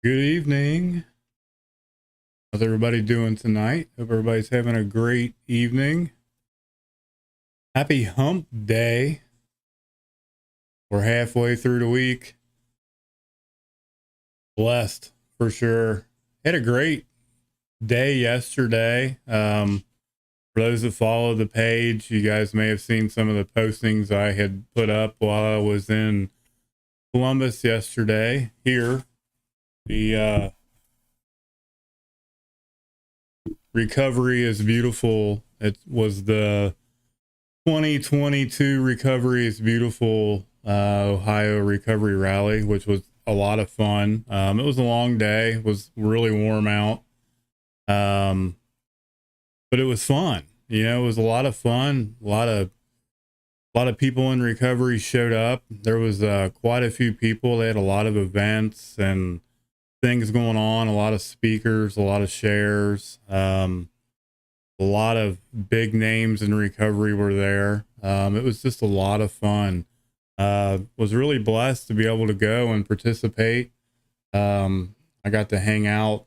Good evening. How's everybody doing tonight? Hope everybody's having a great evening. Happy hump day. We're halfway through the week. Blessed for sure. Had a great day yesterday. For those that follow the page, you guys may have seen some of the postings I had put up while I was in Columbus yesterday. Here, the recovery is beautiful. It was the 2022 Recovery is Beautiful Ohio Recovery Rally, which was a lot of fun. It was a long day. It was really warm out. But it was fun. You know, it was a lot of fun. A lot of people in recovery showed up. There was quite a few people. They had a lot of events and things going on, a lot of speakers, a lot of shares. A lot of big names in recovery were there. It was just a lot of fun. Was really blessed to be able to go and participate. I got to hang out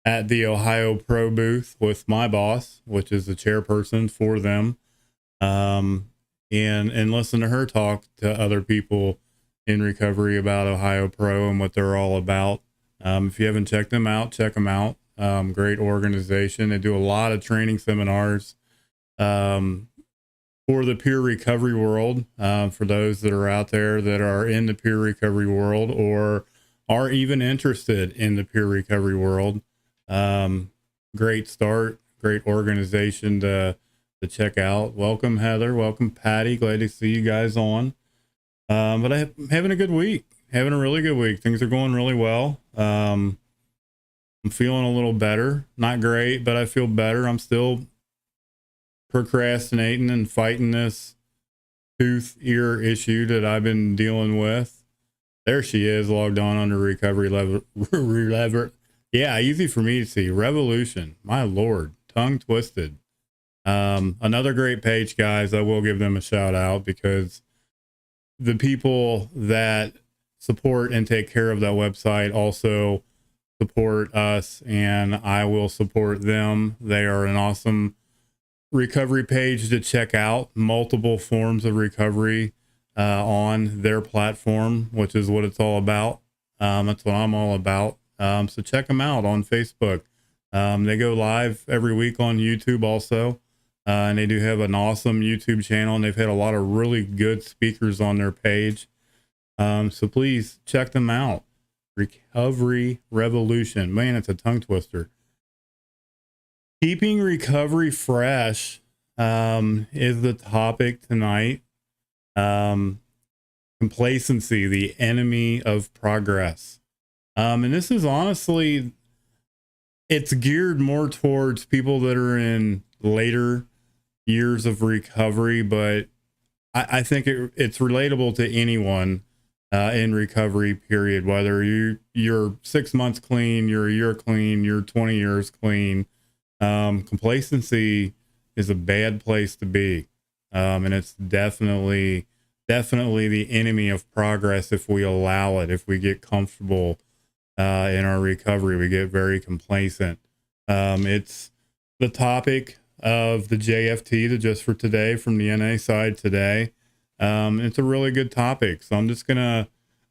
at the Ohio Pro booth with my boss, which is the chairperson for them, and listen to her talk to other people in recovery about Ohio Pro and what they're all about. If you haven't checked them out, check them out. Great organization. They do a lot of training seminars for the peer recovery world, for those that are out there that are in the peer recovery world or are even interested in the peer recovery world. Great start, great organization to check out. Welcome, Heather. Welcome, Patty. Glad to see you guys on. But I'm having a good week. Having a really good week. Things are going really well. I'm feeling a little better. Not great, but I feel better. I'm still procrastinating and fighting this tooth ear issue that I've been dealing with. There she is, logged on under recovery level. Yeah, easy for me to see. Revolution. My Lord. Tongue twisted. Another great page, guys. I will give them a shout out because the people that support and take care of that website also support us, and I will support them. They are an awesome recovery page to check out. Multiple forms of recovery on their platform, which is what it's all about. That's what I'm all about. So check them out on Facebook. They go live every week on YouTube also. And they do have an awesome YouTube channel, and they've had a lot of really good speakers on their page. So please check them out. Recovery Revolution. Man, it's a tongue twister. Keeping recovery fresh is the topic tonight. Complacency, the enemy of progress. And this is honestly, it's geared more towards people that are in later years of recovery, but I think it's relatable to anyone in recovery, period. Whether you're 6 months clean, you're a year clean, you're 20 years clean. Complacency is a bad place to be. And it's definitely the enemy of progress if we allow it, if we get comfortable in our recovery, we get very complacent. It's the topic of the JFT, the Just for Today from the NA side today. It's a really good topic. So I'm just going to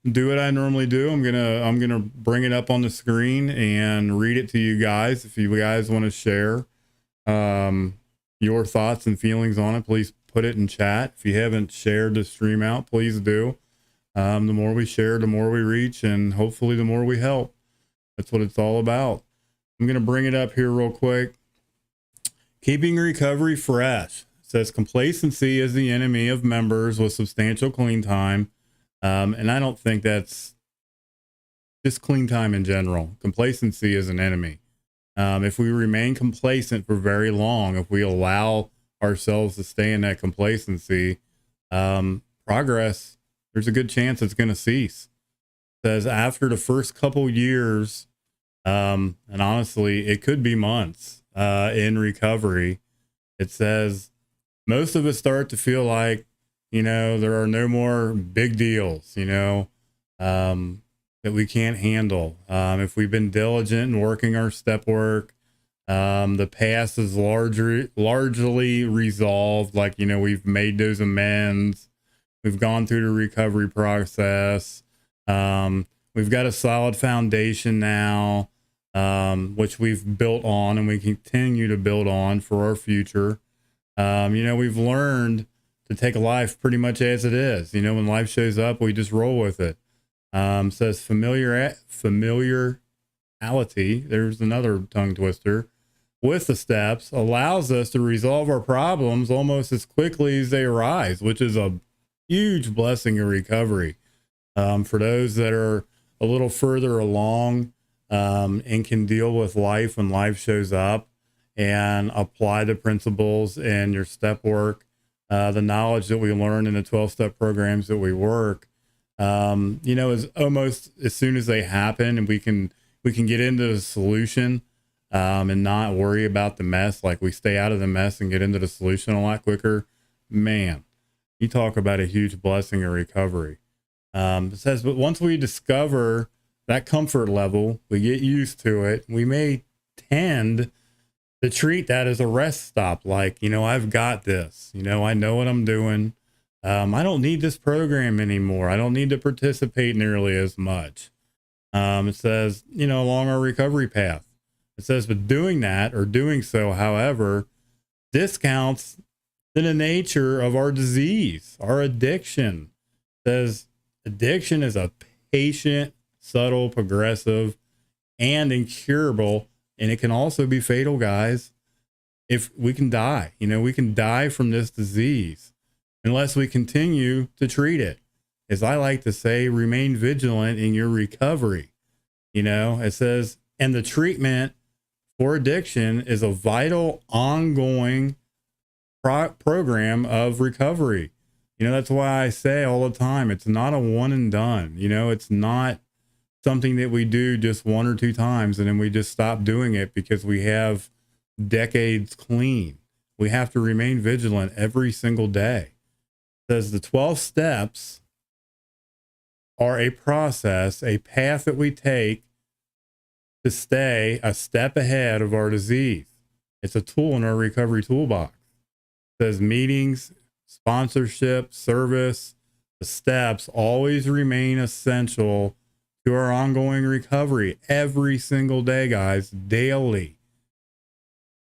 do what I normally do. I'm going to bring it up on the screen and read it to you guys. If you guys want to share your thoughts and feelings on it, please put it in chat. If you haven't shared the stream out, please do. The more we share, the more we reach, and hopefully the more we help. That's what it's all about. I'm going to bring it up here real quick. Keeping recovery fresh. It says complacency is the enemy of members with substantial clean time. And I don't think that's just clean time in general. Complacency is an enemy. If we remain complacent for very long, if we allow ourselves to stay in that complacency, progress, there's a good chance it's going to cease. It says after the first couple years, and honestly, it could be months in recovery, it says most of us start to feel like, there are no more big deals, that we can't handle. If we've been diligent in working our step work, the past is largely resolved. Like, we've made those amends. We've gone through the recovery process. We've got a solid foundation now, which we've built on and we continue to build on for our future. We've learned to take life pretty much as it is. When life shows up, we just roll with it. Says familiarity. There's another tongue twister. With the steps allows us to resolve our problems almost as quickly as they arise, which is a huge blessing in recovery. For those that are a little further along, and can deal with life when life shows up and apply the principles in your step work, the knowledge that we learn in the 12-step programs that we work, is almost as soon as they happen and we can get into the solution, and not worry about the mess. Like, we stay out of the mess and get into the solution a lot quicker. Man, you talk about a huge blessing in recovery. It says, but once we discover that comfort level, we get used to it. We may tend to treat that as a rest stop. Like, I've got this, I know what I'm doing. I don't need this program anymore. I don't need to participate nearly as much. It says, along our recovery path, it says, but doing that or doing so, however, discounts the nature of our disease, our addiction. It says addiction is a patient, subtle, progressive, and incurable. And it can also be fatal, guys. If we can die, we can die from this disease unless we continue to treat it. As I like to say, remain vigilant in your recovery. It says, and the treatment for addiction is a vital, ongoing program of recovery. That's why I say all the time, it's not a one and done. It's not something that we do just one or two times and then we just stop doing it because we have decades clean. We have to remain vigilant every single day. It says the 12 steps are a process, a path that we take to stay a step ahead of our disease. It's a tool in our recovery toolbox. It says meetings, sponsorship, service, the steps always remain essential to our ongoing recovery every single day, guys, daily.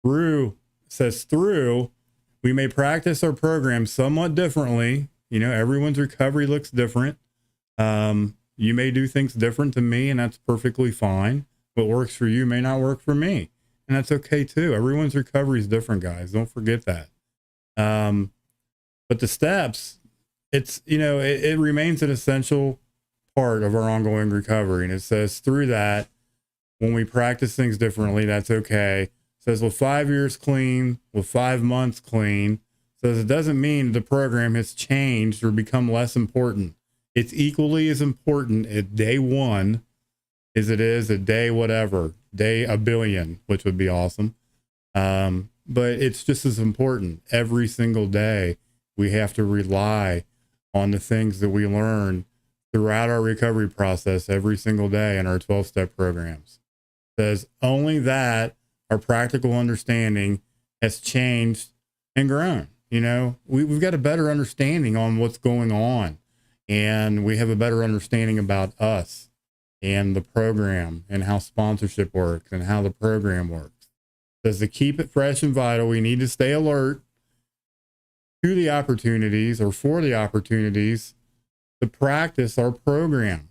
Through we may practice our program somewhat differently. Everyone's recovery looks different. You may do things different to me, and that's perfectly fine. What works for you may not work for me, and that's okay too. Everyone's recovery is different, guys. Don't forget that. But the steps, it remains an essential part of our ongoing recovery. And it says through that, when we practice things differently, that's okay. It says with 5 years clean, with 5 months clean, says it doesn't mean the program has changed or become less important. It's equally as important at day one as it is at day whatever, day a billion, which would be awesome. But it's just as important every single day. We have to rely on the things that we learn throughout our recovery process every single day in our 12-step programs. It says only that our practical understanding has changed and grown. We've got a better understanding on what's going on, and we have a better understanding about us and the program and how sponsorship works and how the program works. It says to keep it fresh and vital, we need to stay alert to the opportunities or for the opportunities to practice our program.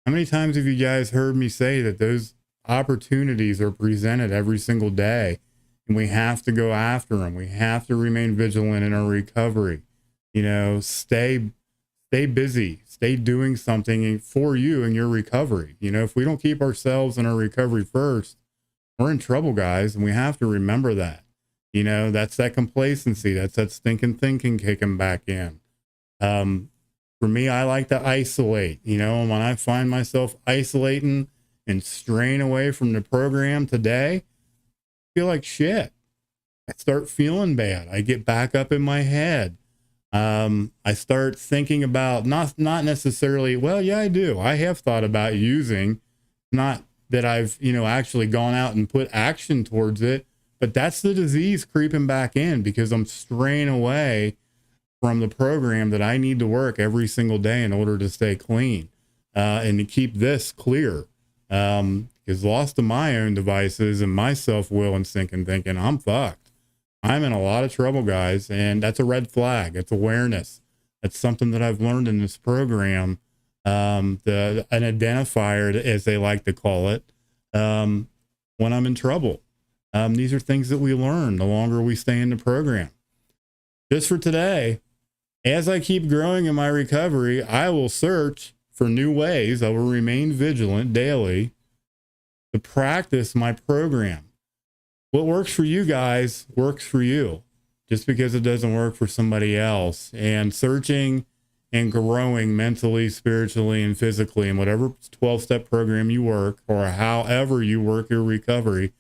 How many times have you guys heard me say that those opportunities are presented every single day and we have to go after them? We have to remain vigilant in our recovery. Stay busy, stay doing something for you in your recovery. You know, if we don't keep ourselves and our recovery first, we're in trouble, guys. And we have to remember that. You know, that's that complacency. That's that stinking thinking kicking back in. For me, I like to isolate. You know, when I find myself isolating and straying away from the program today, I feel like shit. I start feeling bad. I get back up in my head. I start thinking about not necessarily, well, yeah, I do. I have thought about using, not that I've, you know, actually gone out and put action towards it, but that's the disease creeping back in because I'm straying away from the program that I need to work every single day in order to stay clean, and to keep this clear. Because lost to my own devices and my self-will and thinking, I'm fucked. I'm in a lot of trouble, guys. And that's a red flag. It's awareness. That's something that I've learned in this program. An identifier, as they like to call it, when I'm in trouble. These are things that we learn the longer we stay in the program. Just for today, as I keep growing in my recovery, I will search for new ways. I will remain vigilant daily to practice my program. What works for you guys works for you, just because it doesn't work for somebody else. And searching and growing mentally, spiritually, and physically in whatever 12-step program you work or however you work your recovery,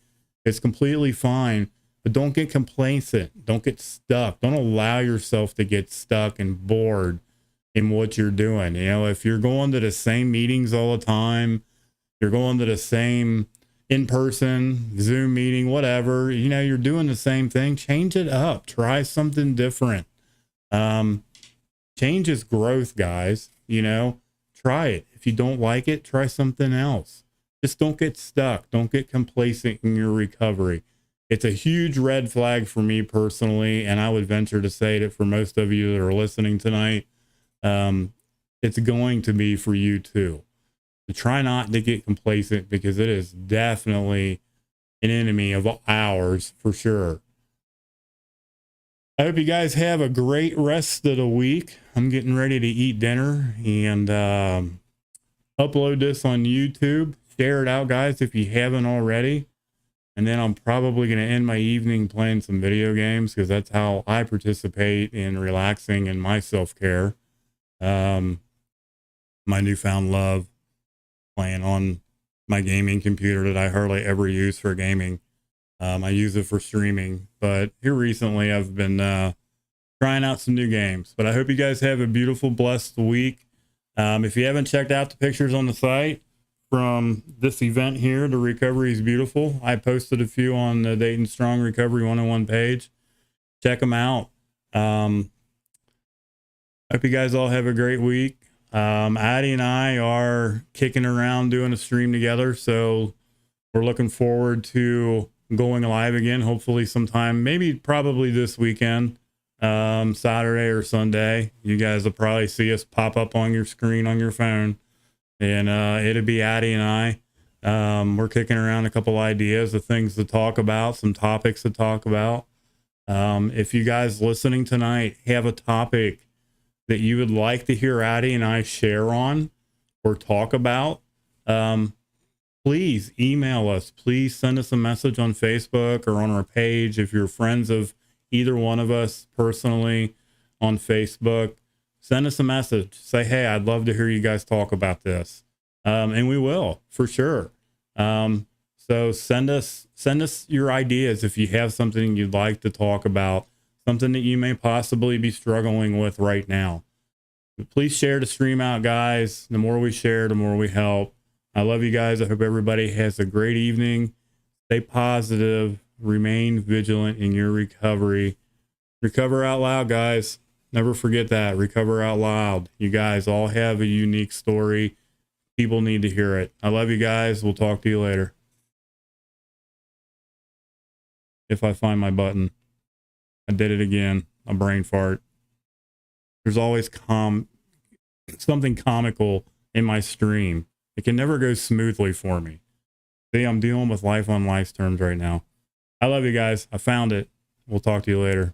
it's completely fine. But don't get complacent. Don't get stuck. Don't allow yourself to get stuck and bored in what you're doing. You know, if you're going to the same meetings all the time, you're going to the same in-person Zoom meeting, whatever, you know, you're doing the same thing, change it up, try something different. Change is growth, guys. You know, try it. If you don't like it, try something else. Just don't get stuck. Don't get complacent in your recovery. It's a huge red flag for me personally, and I would venture to say that for most of you that are listening tonight, it's going to be for you too. So try not to get complacent, because it is definitely an enemy of ours for sure. I hope you guys have a great rest of the week. I'm getting ready to eat dinner and upload this on YouTube. Share it out, guys, if you haven't already. And then I'm probably going to end my evening playing some video games, because that's how I participate in relaxing and my self-care. My newfound love, playing on my gaming computer that I hardly ever use for gaming. I use it for streaming, but here recently I've been trying out some new games. But I hope you guys have a beautiful, blessed week. If you haven't checked out the pictures on the site from this event here, the Recovery is Beautiful, I posted a few on the Dayton Strong Recovery 101 page. Check them out. Hope you guys all have a great week. Addie and I are kicking around doing a stream together, so we're looking forward to going live again, hopefully sometime, maybe probably this weekend, Saturday or Sunday. You guys will probably see us pop up on your screen on your phone, and it'll be Addie and I. We're kicking around a couple ideas of things to talk about, some topics to talk about. If you guys listening tonight have a topic that you would like to hear Addie and I share on or talk about, please email us. Please send us a message on Facebook or on our page. If you're friends of either one of us personally on Facebook, send us a message. Say, hey, I'd love to hear you guys talk about this. And we will, for sure. So send us your ideas if you have something you'd like to talk about, something that you may possibly be struggling with right now. But please share the stream out, guys. The more we share, the more we help. I love you guys. I hope everybody has a great evening. Stay positive. Remain vigilant in your recovery. Recover out loud, guys. Never forget that. Recover out loud. You guys all have a unique story. People need to hear it. I love you guys. We'll talk to you later. If I find my button. I did it again. A brain fart. There's always something comical in my stream. It can never go smoothly for me. See, I'm dealing with life on life's terms right now. I love you guys. I found it. We'll talk to you later.